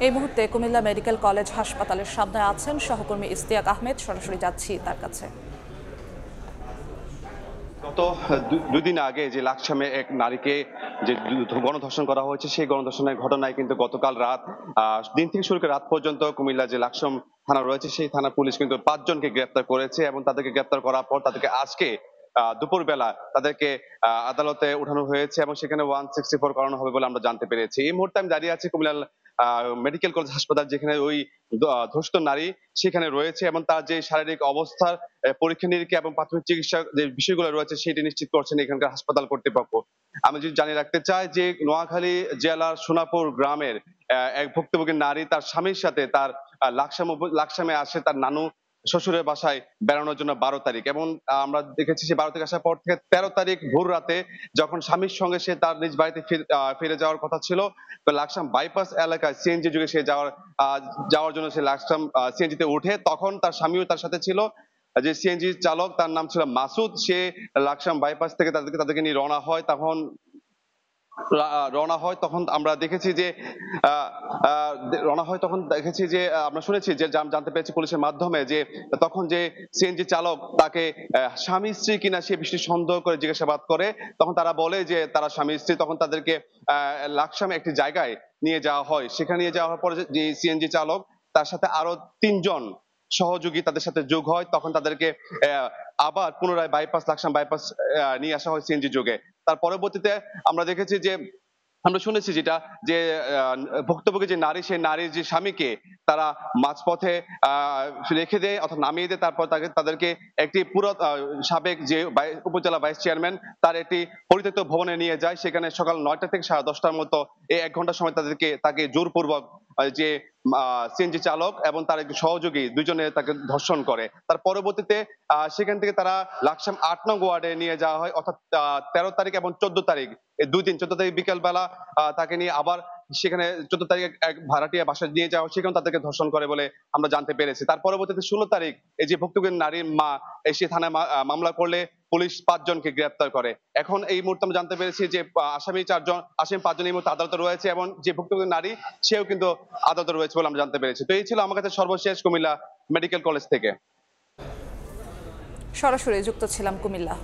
এই মুহূর্তে Comilla medical college হাসপাতালের সামনে আছেন সহকর্মী ইশতিয়াক আহমেদ। সরাসরি যাচ্ছি তার কাছে। গত দুই দিন আগে যে লাকসামে এক নারীকে যে গণধর্ষণ করা হয়েছে, সেই গণধর্ষণের ঘটনায় কিন্তু গতকাল রাত দিন থেকে শুরু করে রাত পর্যন্ত কুমিল্লা যে লাকসাম থানা রয়েছে, সেই থানা পুলিশ কিন্তু 5 জনকে গ্রেপ্তার করেছে এবং তাদেরকে গ্রেপ্তার করার পর তাদেরকে আজকে দুপুর বেলা তাদেরকে আদালতে উঠানো হয়েছে এবং সেখানে 164 করানো হবে বলে আমরা জানতে পেরেছি। এই মুহূর্তে আমি দাঁড়িয়ে আছি কুমিল্লা মেডিকেল কলেজ হাসপাতাল, যেখানে ওই ধর্ষিত নারী সেখানে রয়েছে এবং তার যে শারীরিক অবস্থার পরীক্ষা নিরীক্ষা এবং প্রাথমিক চিকিৎসা যে বিষয়গুলো রয়েছে সেটি নিশ্চিত করছেন এখানকার হাসপাতাল কর্তৃপক্ষ। আমি যদি জানিয়ে রাখতে চাই যে নোয়াখালী জেলার সোনাপুর গ্রামের এক ভুক্তভোগী নারী তার স্বামীর সাথে তার লাকসামে আসে তার নানু শ্বশুরের বাসায় বেড়ানোর জন্য 12 তারিখ, এবং আমরা দেখেছি সে 12 তারিখ আসার পর থেকে 13 তারিখ ভোর রাতে যখন স্বামীর সঙ্গে সে তার নিজ বাড়িতে ফিরে যাওয়ার কথা ছিল, তো লাকসাম বাইপাস এলাকায় সিএনজি যুগে সে যাওয়ার জন্য সে লাকসাম সিএনজি তে উঠে, তখন তার স্বামীও তার সাথে ছিল। যে সিএনজি চালক তার নাম ছিল মাসুদ, সে লাকসাম বাইপাস থেকে তাদেরকে নিয়ে তখন আমরা দেখেছি যে আমরা শুনেছি যে জানতে পেরেছি পুলিশের মাধ্যমে যে তখন যে সিএনজি চালক তাকে স্বামী স্ত্রী কিনা সে বিষয়ে সন্দেহ করে জিজ্ঞাসাবাদ করে, তখন তারা বলে যে তারা স্বামী স্ত্রী। তখন তাদেরকে লাকসামে একটি জায়গায় নিয়ে যাওয়া হয়। সেখানে নিয়ে যাওয়ার পরে যে সিএনজি চালক তার সাথে আরো 3 জন সহযোগী তাদের সাথে যোগ হয়, তখন তাদেরকে আবার পুনরায় লাকসাম বাইপাস নিয়ে আসা হয় সিএনজি যোগে। তার পরবর্তীতে আমরা শুনেছি যেটা যে ভুক্তভোগী যে নারী, সেই নারীর যে স্বামীকে তারা মাঝপথে রেখে দেয় অথবা নামিয়ে দেয়। তারপর তাদেরকে একটি পুরো সাবেক যে উপজেলা ভাইস চেয়ারম্যান তার একটি পরিত্যক্ত ভবনে নিয়ে যায়। সেখানে সকাল 9টা থেকে 10:30টার মতো এই 1 ঘন্টা সময় তাকে জোরপূর্বক যে সিএনজি চালক এবং তার একটি সহযোগী দুজনে তাকে ধর্ষণ করে। তার পরবর্তীতে সেখান থেকে তারা লাকসাম 8 নং ওয়ার্ডে নিয়ে যাওয়া হয়, অর্থাৎ 13 তারিখ এবং 14 তারিখ, এই 2 দিন। 14 তারিখ বিকেল বেলা তাকে নিয়ে আবার সেখানে 14 তারিখ এক ভাড়াটিয়া বাসায় নিয়ে যাওয়া, সেখানে তাদেরকে ধর্ষণ করে বলে আমরা জানতে পেরেছি। তার পরবর্তীতে 16 তারিখ এই যে ভুক্তভোগী নারীর মা এসে থানায় মামলা করলে পুলিশ 5 জনকে গ্রেপ্তার করে। এখন এই মুহূর্তে আমরা জানতে পেরেছি যে আসামি 5 জন এই মুহূর্তে আদালতে রয়েছে এবং যে ভুক্তভোগী নারী সেও কিন্তু আদালতে রয়েছে বলে আমরা জানতে পেরেছি। তো এই ছিল আমার কাছে সর্বশেষ কুমিল্লা মেডিকেল কলেজ থেকে। সরাসরি যুক্ত ছিলাম কুমিল্লা।